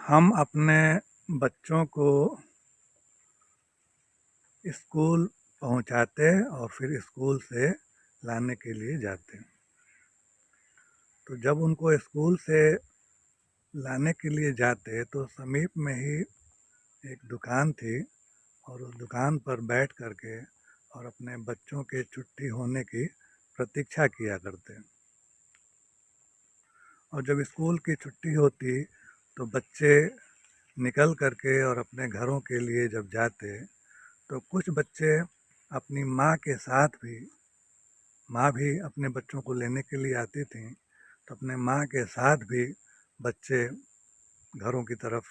हम अपने बच्चों को स्कूल पहुंचाते और फिर स्कूल से लाने के लिए जाते। तो जब उनको स्कूल से लाने के लिए जाते तो समीप में ही एक दुकान थी और उस दुकान पर बैठ कर के और अपने बच्चों के छुट्टी होने की प्रतीक्षा किया करते। और जब स्कूल की छुट्टी होती तो बच्चे निकल कर के और अपने घरों के लिए जब जाते तो कुछ बच्चे अपनी माँ भी अपने बच्चों को लेने के लिए आती थी, तो अपने माँ के साथ भी बच्चे घरों की तरफ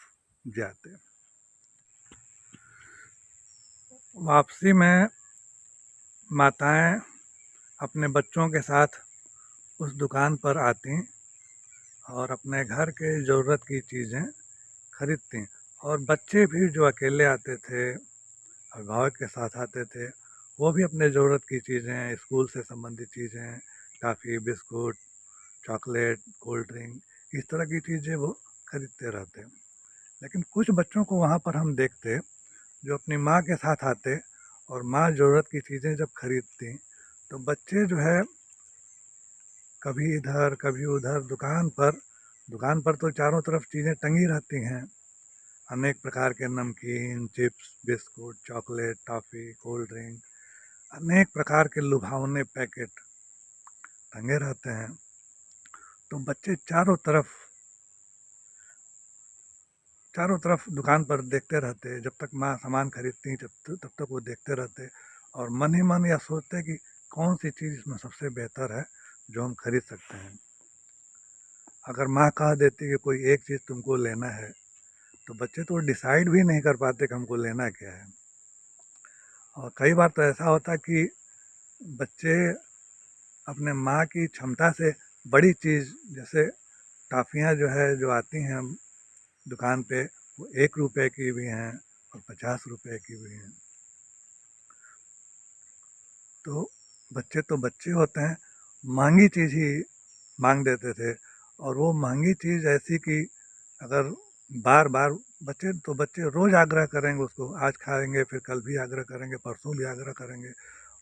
जाते। वापसी में माताएं अपने बच्चों के साथ उस दुकान पर आती और अपने घर के ज़रूरत की चीज़ें खरीदती। और बच्चे भी जो अकेले आते थे, अभिभावक के साथ आते थे, वो भी अपने ज़रूरत की चीज़ें, स्कूल से संबंधित चीज़ें, toffee, biscuit, chocolate, cold drink, इस तरह की चीज़ें वो खरीदते रहते। लेकिन कुछ बच्चों को वहाँ पर हम देखते जो अपनी माँ के साथ आते और माँ ज़रूरत की चीज़ें जब खरीदती तो बच्चे जो है कभी इधर कभी उधर दुकान पर तो चारों तरफ चीज़ें टंगी रहती हैं, अनेक प्रकार के नमकीन, chips, biscuit, chocolate, toffee, cold drink, अनेक प्रकार के लुभावने पैकेट टंगे रहते हैं। तो बच्चे चारों तरफ दुकान पर देखते रहते, जब तक माँ सामान खरीदती तब तक वो देखते रहते और मन ही मन यह सोचते कि कौन सी चीज़ इसमें सबसे बेहतर है जो हम खरीद सकते हैं। अगर माँ कह देती कि कोई एक चीज़ तुमको लेना है तो बच्चे तो डिसाइड भी नहीं कर पाते कि हमको लेना क्या है। और कई बार तो ऐसा होता कि बच्चे अपने माँ की क्षमता से बड़ी चीज़, जैसे टॉफ़ियाँ जो आती हैं दुकान पे, वो 1 रुपए की भी हैं और 50 रुपए की भी हैं। तो बच्चे होते हैं, महंगी चीज़ ही मांग देते थे। और वो महंगी चीज़ ऐसी कि अगर बार बार बच्चे रोज़ आग्रह करेंगे उसको, आज खाएंगे, फिर कल भी आग्रह करेंगे, परसों भी आग्रह करेंगे।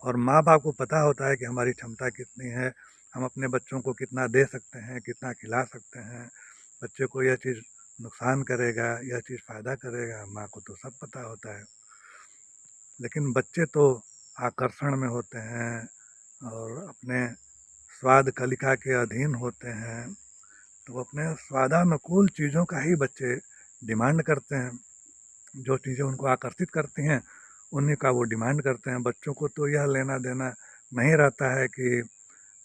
और माँ बाप को पता होता है कि हमारी क्षमता कितनी है, हम अपने बच्चों को कितना दे सकते हैं, कितना खिला सकते हैं, बच्चे को यह चीज़ नुकसान करेगा, यह चीज़ फ़ायदा करेगा, माँ को तो सब पता होता है। लेकिन बच्चे तो आकर्षण में होते हैं और अपने स्वाद कलिका के अधीन होते हैं, तो वो अपने स्वादानुकूल चीज़ों का ही बच्चे डिमांड करते हैं। जो चीज़ें उनको आकर्षित करती हैं उन्हीं का वो डिमांड करते हैं। बच्चों को तो यह लेना देना नहीं रहता है कि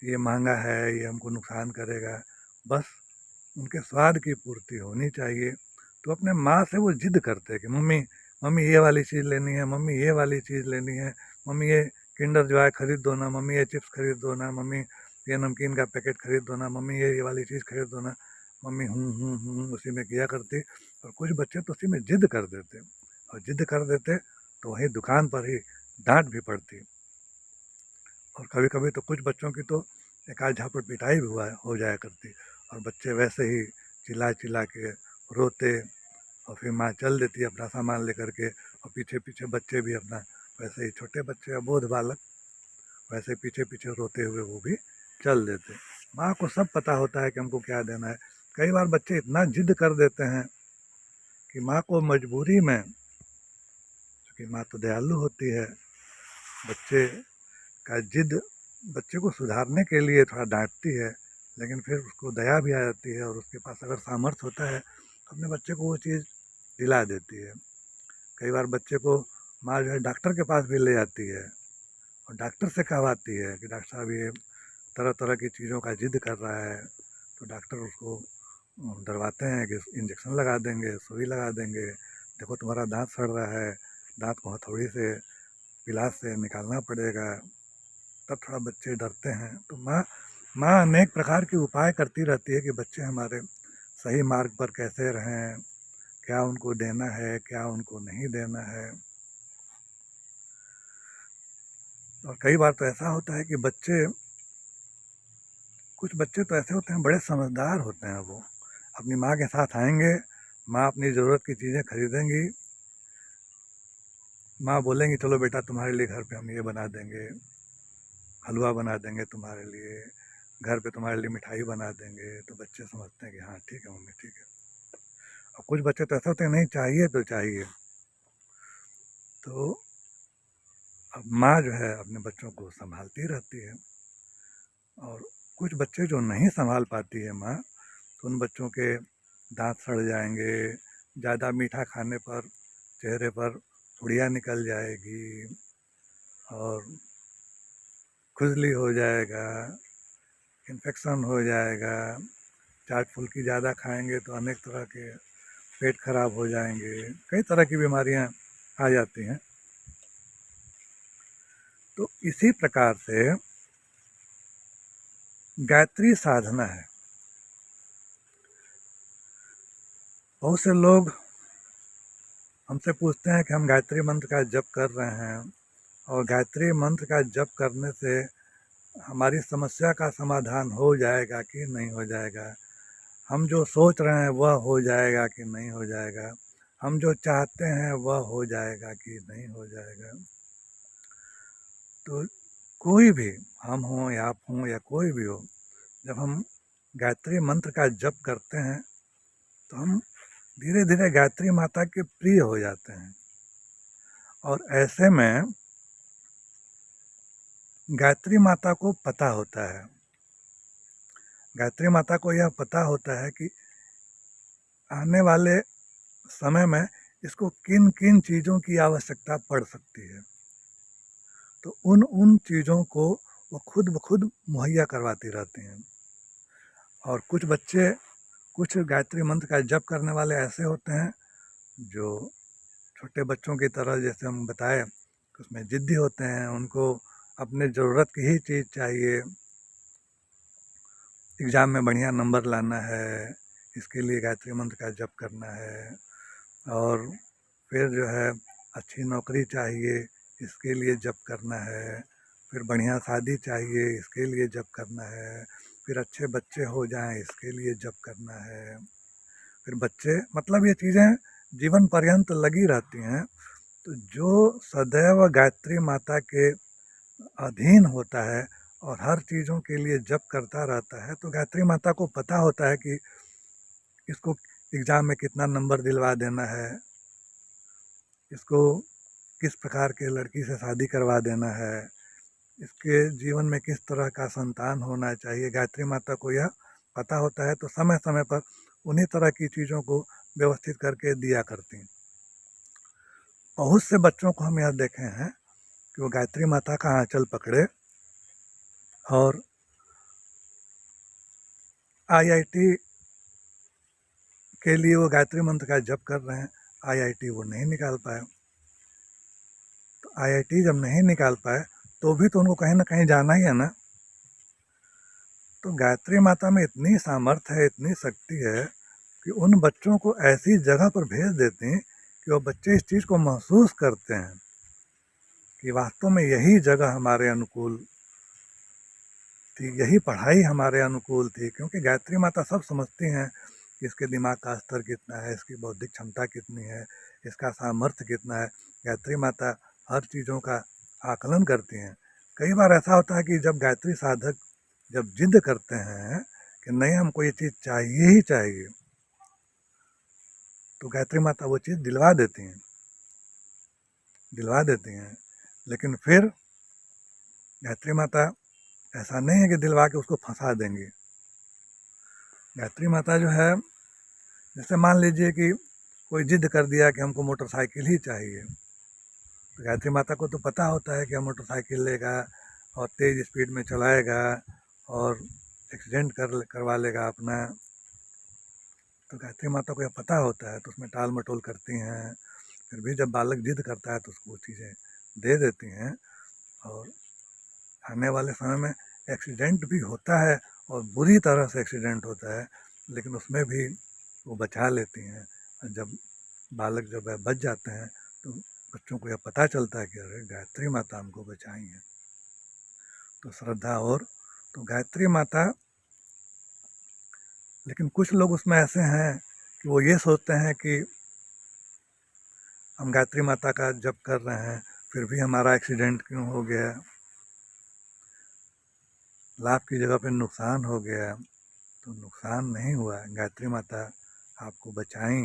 ये महंगा है, ये हमको नुकसान करेगा, बस उनके स्वाद की पूर्ति होनी चाहिए। तो अपने माँ से वो जिद करते हैं कि मम्मी मम्मी ये वाली चीज़ लेनी है, मम्मी ये वाली चीज़ लेनी है, मम्मी ये किंडर जॉय खरीद दो ना, मम्मी ये चिप्स खरीद दो ना, मम्मी ये नमकीन का पैकेट खरीद दो ना, मम्मी ये वाली चीज़ खरीद दो ना। मम्मी उसी में किया करती। और कुछ बच्चे तो उसी में जिद कर देते, और जिद कर देते तो वहीं दुकान पर ही डांट भी पड़ती। और कभी कभी तो कुछ बच्चों की तो एक आध झापड़ पिटाई भी हो जाया करती, और बच्चे वैसे ही चिल्ला चिल्ला के रोते। और फिर माँ चल देती अपना सामान लेकर के, और पीछे पीछे बच्चे भी अपना, वैसे ही छोटे बच्चे अबोध बालक वैसे पीछे पीछे रोते हुए वो भी चल देते। माँ को सब पता होता है कि हमको क्या देना है। कई बार बच्चे इतना जिद कर देते हैं कि माँ को मजबूरी में, क्योंकि माँ तो दयालु होती है, बच्चे का जिद बच्चे को सुधारने के लिए थोड़ा डांटती है, लेकिन फिर उसको दया भी आ जाती है और उसके पास अगर सामर्थ्य होता है तो अपने बच्चे को वो चीज़ दिला देती है। कई बार बच्चे को माँ जो है डॉक्टर के पास भी ले जाती है और डॉक्टर से कहवाती है कि डॉक्टर साहब ये तरह तरह की चीज़ों का जिद कर रहा है, तो डॉक्टर उसको डरवाते हैं कि इंजेक्शन लगा देंगे, सुई लगा देंगे, देखो तुम्हारा दांत सड़ रहा है, दांत को हथौड़ी से गिलास से निकालना पड़ेगा। तब थोड़ा बच्चे डरते हैं। तो माँ अनेक प्रकार के उपाय करती रहती है कि बच्चे हमारे सही मार्ग पर कैसे रहें, क्या उनको देना है, क्या उनको नहीं देना है। और कई बार तो ऐसा होता है कि कुछ बच्चे तो ऐसे होते हैं, बड़े समझदार होते हैं, वो अपनी माँ के साथ आएंगे, माँ अपनी ज़रूरत की चीज़ें खरीदेंगी, माँ बोलेंगी चलो बेटा तुम्हारे लिए घर पे हम ये बना देंगे, हलवा बना देंगे तुम्हारे लिए, घर पे तुम्हारे लिए मिठाई बना देंगे। तो बच्चे समझते हैं कि हाँ ठीक है मम्मी ठीक है। और कुछ बच्चे तो ऐसे होते हैं नहीं चाहिए तो चाहिए। तो अब माँ जो है अपने बच्चों को संभालती रहती है, और कुछ बच्चे जो नहीं संभाल पाती है माँ, तो उन बच्चों के दांत सड़ जाएंगे, ज़्यादा मीठा खाने पर चेहरे पर फुड़ियाँ निकल जाएगी, और खुजली हो जाएगा, इन्फेक्शन हो जाएगा। चाट फुल्की ज़्यादा खाएंगे तो अनेक तरह के पेट खराब हो जाएंगे, कई तरह की बीमारियां आ जाती हैं। तो इसी प्रकार से गायत्री साधना है। बहुत से लोग हमसे पूछते हैं कि हम गायत्री मंत्र का जप कर रहे हैं, और गायत्री मंत्र का जप करने से हमारी समस्या का समाधान हो जाएगा कि नहीं हो जाएगा, हम जो सोच रहे हैं वह हो जाएगा कि नहीं हो जाएगा, हम जो चाहते हैं वह हो जाएगा कि नहीं हो जाएगा। तो कोई भी, हम हों या आप हों या कोई भी हो, जब हम गायत्री मंत्र का जप करते हैं तो हम धीरे धीरे गायत्री माता के प्रिय हो जाते हैं। और ऐसे में गायत्री माता को पता होता है, गायत्री माता को यह पता होता है कि आने वाले समय में इसको किन किन चीज़ों की आवश्यकता पड़ सकती है। तो उन चीज़ों को वो खुद ब खुद मुहैया करवाती रहती हैं। और कुछ बच्चे, कुछ गायत्री मंत्र का जप करने वाले ऐसे होते हैं जो छोटे बच्चों की तरह, जैसे हम बताए, उसमें ज़िद्दी होते हैं, उनको अपने ज़रूरत की ही चीज़ चाहिए, एग्ज़ाम में बढ़िया नंबर लाना है, इसके लिए गायत्री मंत्र का जप करना है। और फिर जो है अच्छी नौकरी चाहिए, इसके लिए जप करना है। फिर बढ़िया शादी चाहिए, इसके लिए जप करना है। फिर अच्छे बच्चे हो जाएं, इसके लिए जप करना है। फिर बच्चे, मतलब ये चीज़ें जीवन पर्यंत लगी रहती हैं। तो जो सदैव गायत्री माता के अधीन होता है और हर चीज़ों के लिए जप करता रहता है, तो गायत्री माता को पता होता है कि इसको एग्ज़ाम में कितना नंबर दिलवा देना है, इसको किस प्रकार के लड़की से शादी करवा देना है, इसके जीवन में किस तरह का संतान होना चाहिए। गायत्री माता को यह पता होता है, तो समय समय पर उन्हीं तरह की चीज़ों को व्यवस्थित करके दिया करती हैं। बहुत से बच्चों को हम यह देखे हैं कि वो गायत्री माता का आंचल पकड़े और आईआईटी के लिए वो गायत्री मंत्र का जप कर रहे हैं, आईआईटी वो नहीं निकाल पाए। तो आईआईटी जब नहीं निकाल पाए तो भी तो उनको कहीं ना कहीं जाना ही है ना। तो गायत्री माता में इतनी सामर्थ्य है, इतनी शक्ति है कि उन बच्चों को ऐसी जगह पर भेज देती हैं कि वो बच्चे इस चीज़ को महसूस करते हैं कि वास्तव में यही जगह हमारे अनुकूल थी, यही पढ़ाई हमारे अनुकूल थी। क्योंकि गायत्री माता सब समझती हैं कि इसके दिमाग का स्तर कितना है, इसकी बौद्धिक क्षमता कितनी है, इसका सामर्थ्य कितना है। गायत्री माता हर चीज़ों का आकलन करती हैं। कई बार ऐसा होता है कि जब गायत्री साधक जब जिद करते हैं कि नहीं हमको ये चीज़ चाहिए ही चाहिए, तो गायत्री माता वो चीज़ दिलवा देती हैं, दिलवा देती हैं। लेकिन फिर गायत्री माता ऐसा नहीं है कि दिलवा के उसको फंसा देंगी। गायत्री माता जो है, जैसे मान लीजिए कि कोई जिद कर दिया कि हमको मोटरसाइकिल ही चाहिए, तो गायत्री माता को तो पता होता है कि हम मोटरसाइकिल लेगा और तेज़ स्पीड में चलाएगा और एक्सीडेंट करवा लेगा अपना। तो गायत्री माता को यह पता होता है, तो उसमें टाल मटोल करती हैं। फिर भी जब बालक जिद करता है तो उसको वो चीज़ें दे देती हैं। और आने वाले समय में एक्सीडेंट भी होता है और बुरी तरह से एक्सीडेंट होता है, लेकिन उसमें भी वो बचा लेती हैं। और जब बालक जब बच जाते हैं तो बच्चों को यह पता चलता है कि अरे गायत्री माता हमको बचाई हैं। तो श्रद्धा और तो गायत्री माता, लेकिन कुछ लोग उसमें ऐसे हैं कि वो ये सोचते हैं कि हम गायत्री माता का जप कर रहे हैं, फिर भी हमारा एक्सीडेंट क्यों हो गया, लाभ की जगह पे नुकसान हो गया। तो नुकसान नहीं हुआ, गायत्री माता आपको बचाई।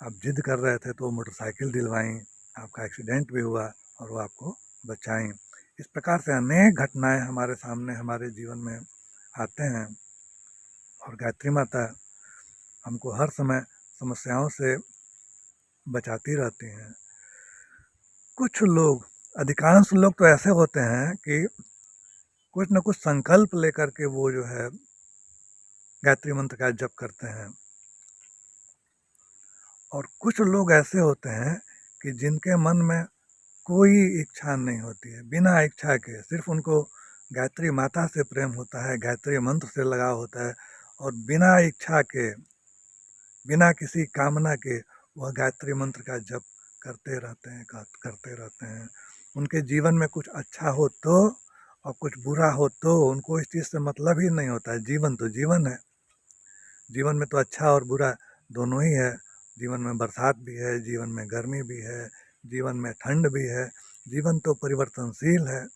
आप जिद कर रहे थे तो मोटरसाइकिल दिलवाई, आपका एक्सीडेंट भी हुआ और वो आपको बचाई। इस प्रकार से अनेक घटनाएं हमारे सामने हमारे जीवन में आते हैं और गायत्री माता हमको हर समय समस्याओं से बचाती रहती हैं। कुछ लोग, अधिकांश लोग तो ऐसे होते हैं कि कुछ न कुछ संकल्प लेकर के वो जो है गायत्री मंत्र का जप करते हैं, और कुछ लोग ऐसे होते हैं कि जिनके मन में कोई इच्छा नहीं होती है, बिना इच्छा के सिर्फ उनको गायत्री माता से प्रेम होता है, गायत्री मंत्र से लगाव होता है, और बिना इच्छा के, बिना किसी कामना के वह गायत्री मंत्र का जप करते रहते हैं। उनके जीवन में कुछ अच्छा हो तो और कुछ बुरा हो तो उनको इस चीज़ से मतलब ही नहीं होता है। जीवन तो जीवन है, जीवन में तो अच्छा और बुरा दोनों ही है। जीवन में बरसात भी है, जीवन में गर्मी भी है, जीवन में ठंड भी है। जीवन तो परिवर्तनशील है,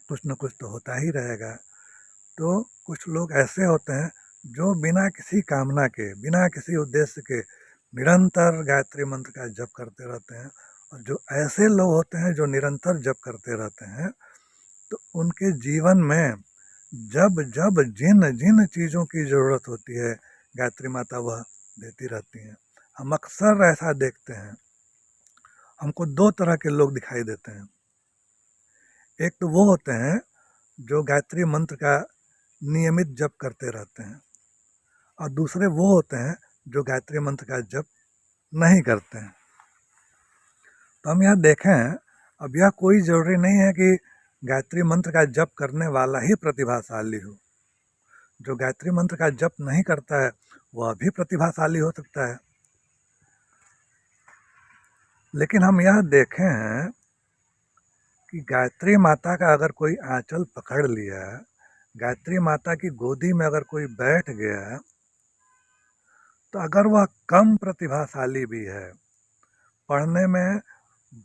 कुछ न कुछ तो होता ही रहेगा। तो कुछ लोग ऐसे होते हैं जो बिना किसी कामना के, बिना किसी उद्देश्य के निरंतर गायत्री मंत्र का जप करते रहते हैं। और जो ऐसे लोग होते हैं जो निरंतर जप करते रहते हैं, तो उनके जीवन में जब जब जिन जिन चीज़ों की ज़रूरत होती है, गायत्री माता वह देती रहती हैं। हम अक्सर ऐसा देखते हैं, हमको दो तरह के लोग दिखाई देते हैं। एक तो वो होते हैं जो गायत्री मंत्र का नियमित जप करते रहते हैं, और दूसरे वो होते हैं जो गायत्री मंत्र का जप नहीं करते हैं। तो हम यह देखें, अब यह कोई ज़रूरी नहीं है कि गायत्री मंत्र का जप करने वाला ही प्रतिभाशाली हो। जो गायत्री मंत्र का जप नहीं करता है वह भी प्रतिभाशाली हो सकता है। लेकिन हम यह देखे हैं कि गायत्री माता का अगर कोई आंचल पकड़ लिया, गायत्री माता की गोदी में अगर कोई बैठ गया, तो अगर वह कम प्रतिभाशाली भी है, पढ़ने में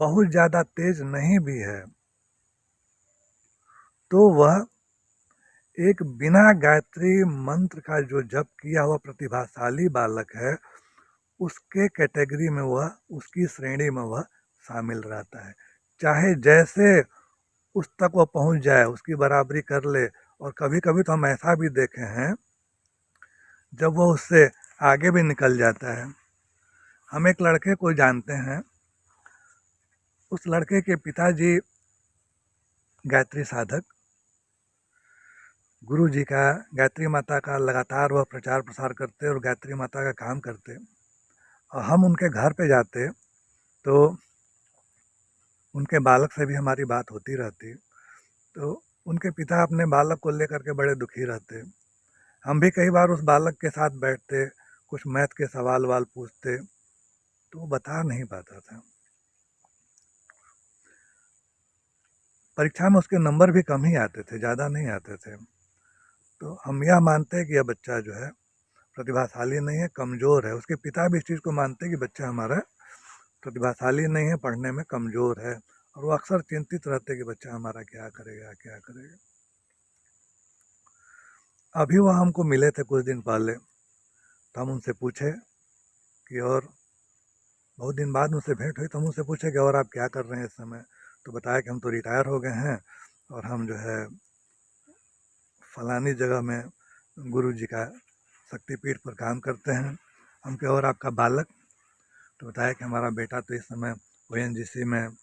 बहुत ज़्यादा तेज नहीं भी है, तो वह एक बिना गायत्री मंत्र का जो जप किया हुआ प्रतिभाशाली बालक है, उसके कैटेगरी में वह, उसकी श्रेणी में वह शामिल रहता है। चाहे जैसे उस तक वह पहुंच जाए, उसकी बराबरी कर ले। और कभी कभी तो हम ऐसा भी देखे हैं जब वो उससे आगे भी निकल जाता है। हम एक लड़के को जानते हैं, उस लड़के के पिताजी गायत्री साधक, गुरु जी का, गायत्री माता का लगातार वह प्रचार प्रसार करते और गायत्री माता का काम करते। और हम उनके घर पे जाते तो उनके बालक से भी हमारी बात होती रहती। तो उनके पिता अपने बालक को लेकर के बड़े दुखी रहते। हम भी कई बार उस बालक के साथ बैठते, कुछ मैथ के सवाल वाल पूछते, तो वो बता नहीं पाता था। परीक्षा में उसके नंबर भी कम ही आते थे, ज़्यादा नहीं आते थे। तो हम यह मानते हैं कि यह बच्चा जो है प्रतिभाशाली नहीं है, कमज़ोर है। उसके पिता भी इस चीज़ को मानते हैं कि बच्चा हमारा प्रतिभाशाली नहीं है, पढ़ने में कमज़ोर है। और वो अक्सर चिंतित रहते कि बच्चा हमारा क्या करेगा, क्या करेगा। अभी वह हमको मिले थे कुछ दिन पहले, तो हम उनसे पूछे कि, और बहुत दिन बाद उनसे भेंट हुई, तो हम उनसे पूछे कि और आप क्या कर रहे हैं इस समय। तो बताया कि हम तो रिटायर हो गए हैं और हम जो है फलानी जगह में गुरु जी का शक्तिपीठ पर काम करते हैं। हम कहे और आपका बालक? तो बताया कि हमारा बेटा तो इस समय ONGC में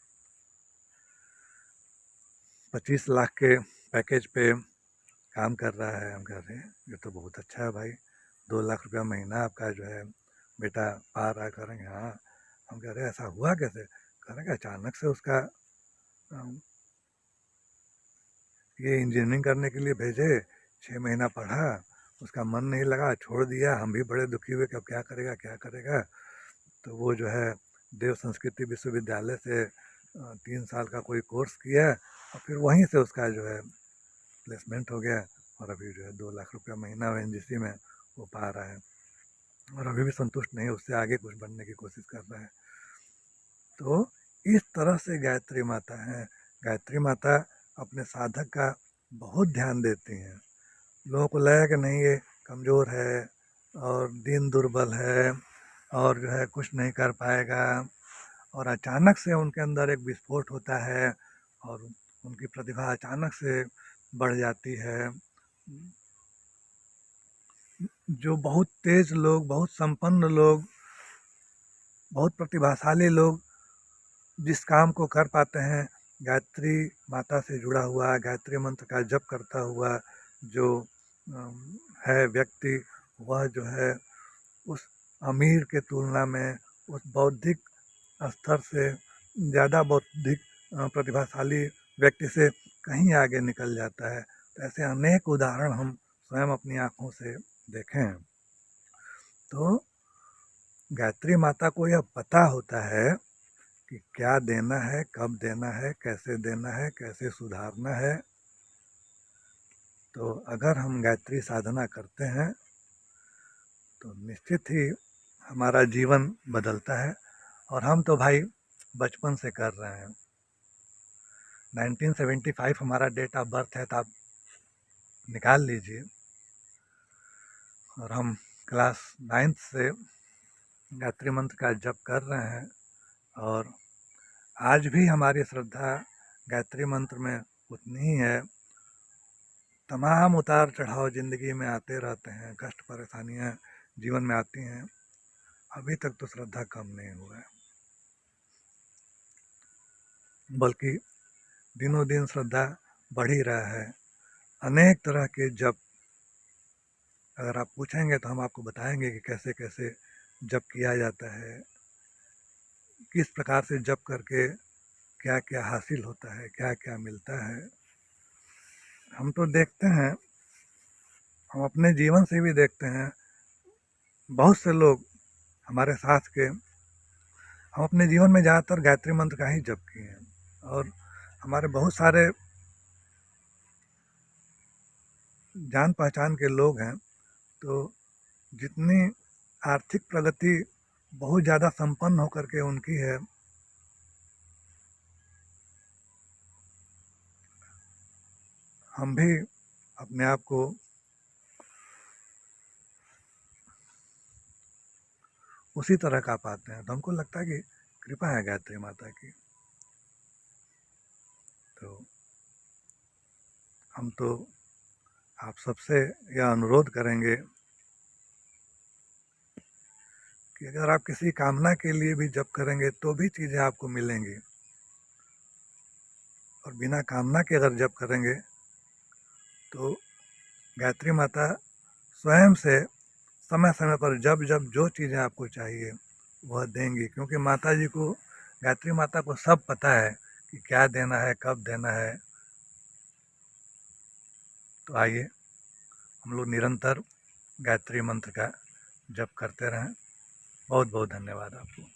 25 लाख के पैकेज पे काम कर रहा है। हम कह रहे हैं ये तो बहुत अच्छा है भाई, 2 लाख रुपया महीना आपका जो है बेटा पा रहा है। करेंगे हाँ। हम कह रहे हैं ऐसा हुआ कैसे? करेंगे अचानक से उसका ये इंजीनियरिंग करने के लिए भेजे, 6 महीना पढ़ा, उसका मन नहीं लगा, छोड़ दिया। हम भी बड़े दुखी हुए कि अब क्या करेगा, क्या करेगा। तो वो जो है देव संस्कृति विश्वविद्यालय से 3 साल का कोई कोर्स किया और फिर वहीं से उसका जो है प्लेसमेंट हो गया और अभी जो है 2 लाख रुपया महीना ओएनजीसी में वो पा रहा है और अभी भी संतुष्ट नहीं है, उससे आगे कुछ बनने की कोशिश कर रहा है। तो इस तरह से गायत्री माता हैं। गायत्री माता अपने साधक का बहुत ध्यान देती हैं। लोगों को लगेगा कि नहीं ये कमज़ोर है और दीन दुर्बल है और जो है कुछ नहीं कर पाएगा, और अचानक से उनके अंदर एक विस्फोट होता है और उनकी प्रतिभा अचानक से बढ़ जाती है। जो बहुत तेज लोग, बहुत संपन्न लोग, बहुत प्रतिभाशाली लोग जिस काम को कर पाते हैं, गायत्री माता से जुड़ा हुआ, गायत्री मंत्र का जप करता हुआ जो है व्यक्ति, वह जो है उस अमीर के तुलना में, उस बौद्धिक स्तर से ज़्यादा बौद्धिक प्रतिभाशाली व्यक्ति से कहीं आगे निकल जाता है। तो ऐसे अनेक उदाहरण हम स्वयं अपनी आँखों से देखे हैं। तो गायत्री माता को यह पता होता है कि क्या देना है, कब देना है, कैसे देना है, कैसे सुधारना है। तो अगर हम गायत्री साधना करते हैं तो निश्चित ही हमारा जीवन बदलता है। और हम तो भाई बचपन से कर रहे हैं। 1975 हमारा डेट ऑफ बर्थ है, तो आप निकाल लीजिए। और हम क्लास 9th से गायत्री मंत्र का जप कर रहे हैं और आज भी हमारी श्रद्धा गायत्री मंत्र में उतनी ही है। तमाम उतार चढ़ाव ज़िंदगी में आते रहते हैं, कष्ट परेशानियाँ जीवन में आती हैं, अभी तक तो श्रद्धा कम नहीं हुआ है, बल्कि दिनों दिन श्रद्धा बढ़ ही रहा है। अनेक तरह के जप अगर आप पूछेंगे तो हम आपको बताएंगे कि कैसे कैसे जप किया जाता है, किस प्रकार से जप करके क्या क्या हासिल होता है, क्या क्या मिलता है। हम तो देखते हैं, हम अपने जीवन से भी देखते हैं, बहुत से लोग हमारे साथ के, हम अपने जीवन में ज़्यादातर गायत्री मंत्र का ही जप किए हैं। और हमारे बहुत सारे जान पहचान के लोग हैं, तो जितनी आर्थिक प्रगति बहुत ज़्यादा संपन्न होकर के उनकी है, हम भी अपने आप को उसी तरह का पाते हैं। तो हमको लगता है कि कृपा है गायत्री माता की। तो हम तो आप सबसे यह अनुरोध करेंगे कि अगर आप किसी कामना के लिए भी जप करेंगे तो भी चीज़ें आपको मिलेंगी, और बिना कामना के अगर जप करेंगे तो गायत्री माता स्वयं से समय समय पर जब जब जो चीज़ें आपको चाहिए वह देंगी, क्योंकि माता जी को, गायत्री माता को सब पता है कि क्या देना है, कब देना है। तो आइए हम लोग निरंतर गायत्री मंत्र का जप करते रहें। बहुत बहुत धन्यवाद आपको।